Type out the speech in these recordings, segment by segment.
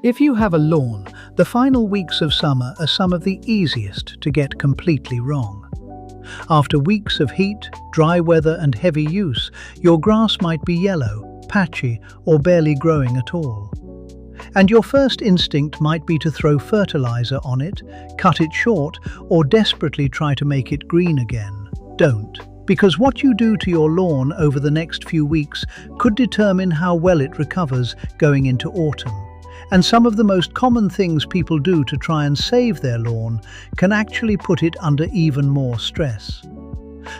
If you have a lawn, the final weeks of summer are some of the easiest to get completely wrong. After weeks of heat, dry weather and heavy use, your grass might be yellow, patchy, or barely growing at all. And your first instinct might be to throw fertilizer on it, cut it short, or desperately try to make it green again. Don't, because what you do to your lawn over the next few weeks could determine how well it recovers going into autumn. And some of the most common things people do to try and save their lawn can actually put it under even more stress.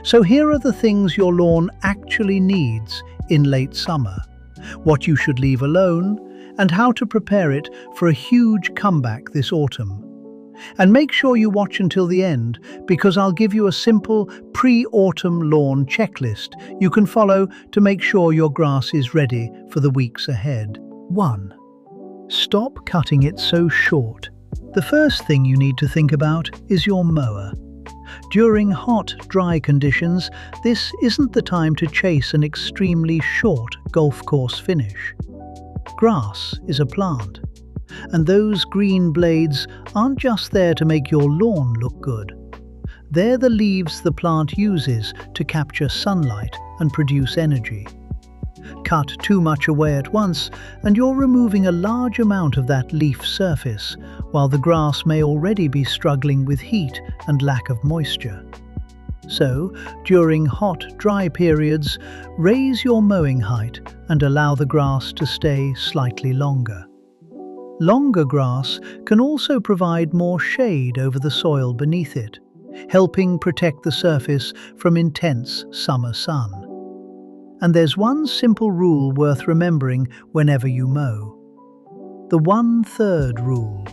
So here are the things your lawn actually needs in late summer, what you should leave alone, and how to prepare it for a huge comeback this autumn. And make sure you watch until the end, because I'll give you a simple pre-autumn lawn checklist you can follow to make sure your grass is ready for the weeks ahead. 1. Stop cutting it so short. The first thing you need to think about is your mower. During hot, dry conditions, this isn't the time to chase an extremely short golf course finish. Grass is a plant, and those green blades aren't just there to make your lawn look good. They're the leaves the plant uses to capture sunlight and produce energy. Cut too much away at once, and you're removing a large amount of that leaf surface, while the grass may already be struggling with heat and lack of moisture. So, during hot, dry periods, raise your mowing height and allow the grass to stay slightly longer. Longer grass can also provide more shade over the soil beneath it, helping protect the surface from intense summer sun. And there's one simple rule worth remembering whenever you mow. The 1/3 rule.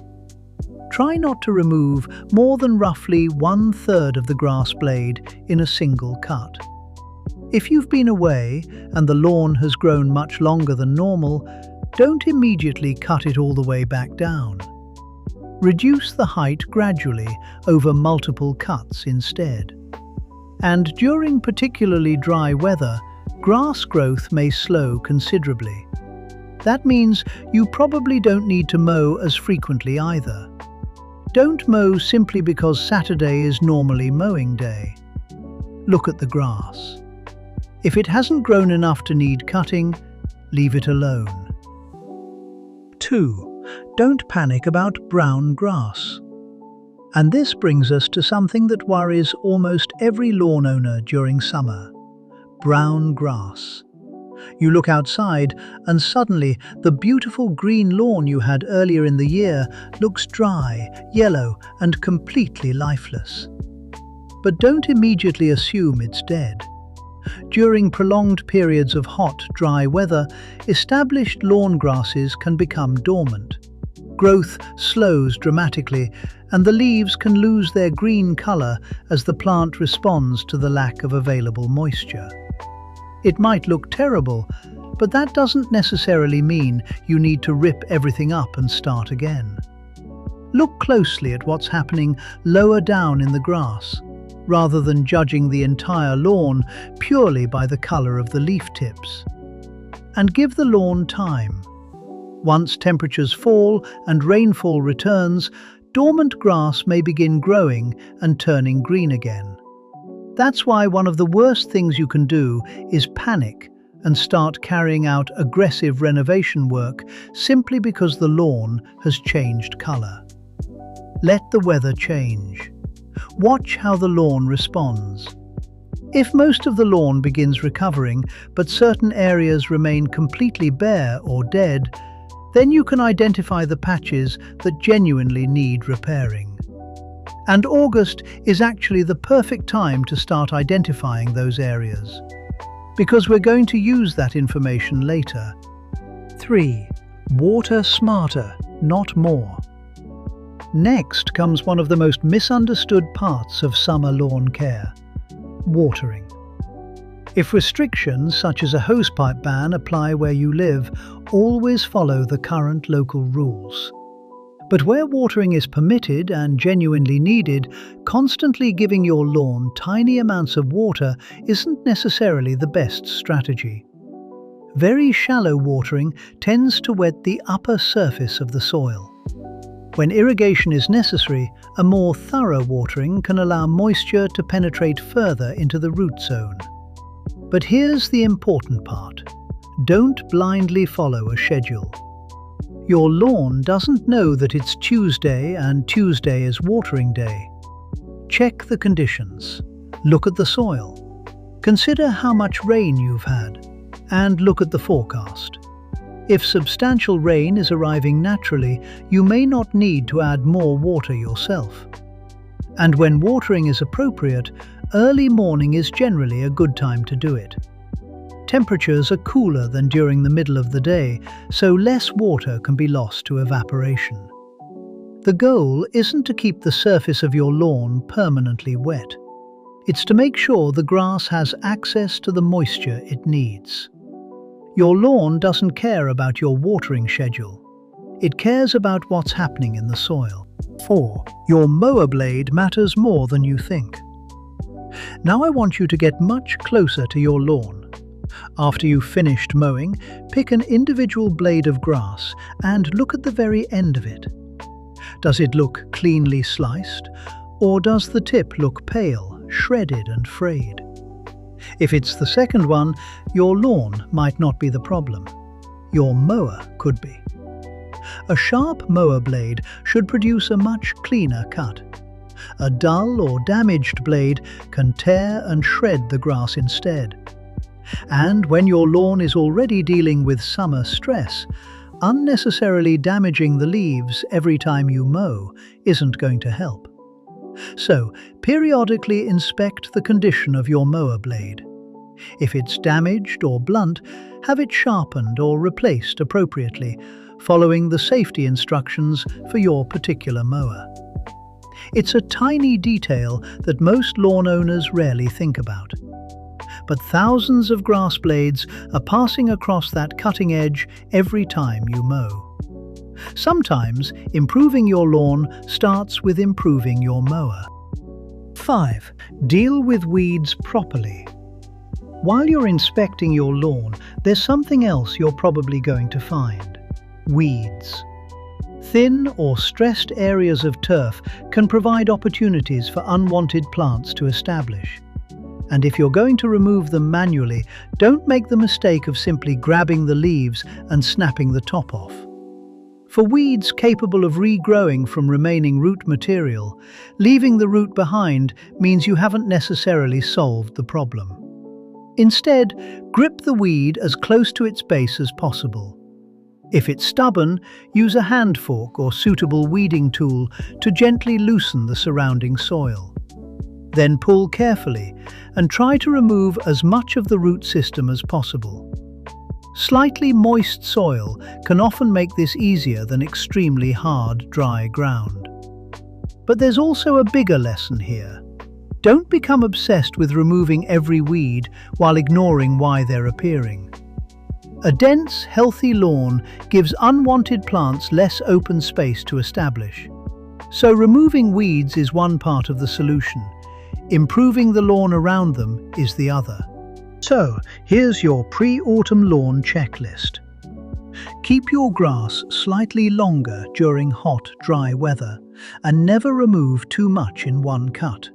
Try not to remove more than roughly 1/3 of the grass blade in a single cut. If you've been away and the lawn has grown much longer than normal, don't immediately cut it all the way back down. Reduce the height gradually over multiple cuts instead. And during particularly dry weather, grass growth may slow considerably. That means you probably don't need to mow as frequently either. Don't mow simply because Saturday is normally mowing day. Look at the grass. If it hasn't grown enough to need cutting, leave it alone. 2. Don't panic about brown grass. And this brings us to something that worries almost every lawn owner during summer. Brown grass. You look outside and suddenly the beautiful green lawn you had earlier in the year looks dry, yellow, and completely lifeless. But don't immediately assume it's dead. During prolonged periods of hot, dry weather, established lawn grasses can become dormant. Growth slows dramatically, and the leaves can lose their green color as the plant responds to the lack of available moisture. It might look terrible, but that doesn't necessarily mean you need to rip everything up and start again. Look closely at what's happening lower down in the grass, rather than judging the entire lawn purely by the color of the leaf tips. And give the lawn time. Once temperatures fall and rainfall returns, dormant grass may begin growing and turning green again. That's why one of the worst things you can do is panic and start carrying out aggressive renovation work simply because the lawn has changed color. Let the weather change. Watch how the lawn responds. If most of the lawn begins recovering, but certain areas remain completely bare or dead, then you can identify the patches that genuinely need repairing. And August is actually the perfect time to start identifying those areas, because we're going to use that information later. 3. Water smarter, not more. Next comes one of the most misunderstood parts of summer lawn care: watering. If restrictions such as a hosepipe ban apply where you live, always follow the current local rules. But where watering is permitted and genuinely needed, constantly giving your lawn tiny amounts of water isn't necessarily the best strategy. Very shallow watering tends to wet the upper surface of the soil. When irrigation is necessary, a more thorough watering can allow moisture to penetrate further into the root zone. But here's the important part. Don't blindly follow a schedule. Your lawn doesn't know that it's Tuesday and Tuesday is watering day. Check the conditions. Look at the soil. Consider how much rain you've had, and look at the forecast. If substantial rain is arriving naturally, you may not need to add more water yourself. And when watering is appropriate, early morning is generally a good time to do it. Temperatures are cooler than during the middle of the day, so less water can be lost to evaporation. The goal isn't to keep the surface of your lawn permanently wet. It's to make sure the grass has access to the moisture it needs. Your lawn doesn't care about your watering schedule. It cares about what's happening in the soil. 4. Your mower blade matters more than you think. Now I want you to get much closer to your lawn. After you've finished mowing, pick an individual blade of grass and look at the very end of it. Does it look cleanly sliced, or does the tip look pale, shredded and frayed? If it's the second one, your lawn might not be the problem. Your mower could be. A sharp mower blade should produce a much cleaner cut. A dull or damaged blade can tear and shred the grass instead. And when your lawn is already dealing with summer stress, unnecessarily damaging the leaves every time you mow isn't going to help. So, periodically inspect the condition of your mower blade. If it's damaged or blunt, have it sharpened or replaced appropriately, following the safety instructions for your particular mower. It's a tiny detail that most lawn owners rarely think about. But thousands of grass blades are passing across that cutting edge every time you mow. Sometimes, improving your lawn starts with improving your mower. 5. Deal with weeds properly. While you're inspecting your lawn, there's something else you're probably going to find. Weeds. Thin or stressed areas of turf can provide opportunities for unwanted plants to establish. And if you're going to remove them manually, don't make the mistake of simply grabbing the leaves and snapping the top off. For weeds capable of regrowing from remaining root material, leaving the root behind means you haven't necessarily solved the problem. Instead, grip the weed as close to its base as possible. If it's stubborn, use a hand fork or suitable weeding tool to gently loosen the surrounding soil. Then pull carefully and try to remove as much of the root system as possible. Slightly moist soil can often make this easier than extremely hard, dry ground. But there's also a bigger lesson here. Don't become obsessed with removing every weed while ignoring why they're appearing. A dense, healthy lawn gives unwanted plants less open space to establish. So removing weeds is one part of the solution. Improving the lawn around them is the other. So, here's your pre-autumn lawn checklist. Keep your grass slightly longer during hot, dry weather, and never remove too much in one cut.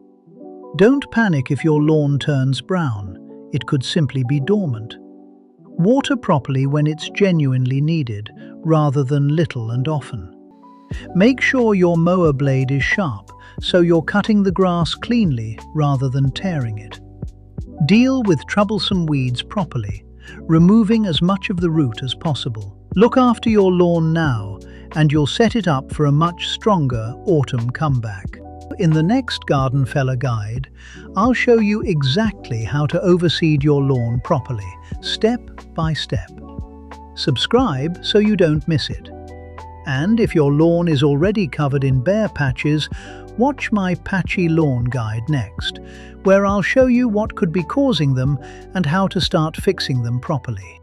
Don't panic if your lawn turns brown. It could simply be dormant. Water properly when it's genuinely needed, rather than little and often. Make sure your mower blade is sharp, so you're cutting the grass cleanly rather than tearing it. Deal with troublesome weeds properly, removing as much of the root as possible. Look after your lawn now, and you'll set it up for a much stronger autumn comeback. In the next Garden Fella guide, I'll show you exactly how to overseed your lawn properly, step by step. Subscribe so you don't miss it. And if your lawn is already covered in bare patches, watch my patchy lawn guide next, where I'll show you what could be causing them and how to start fixing them properly.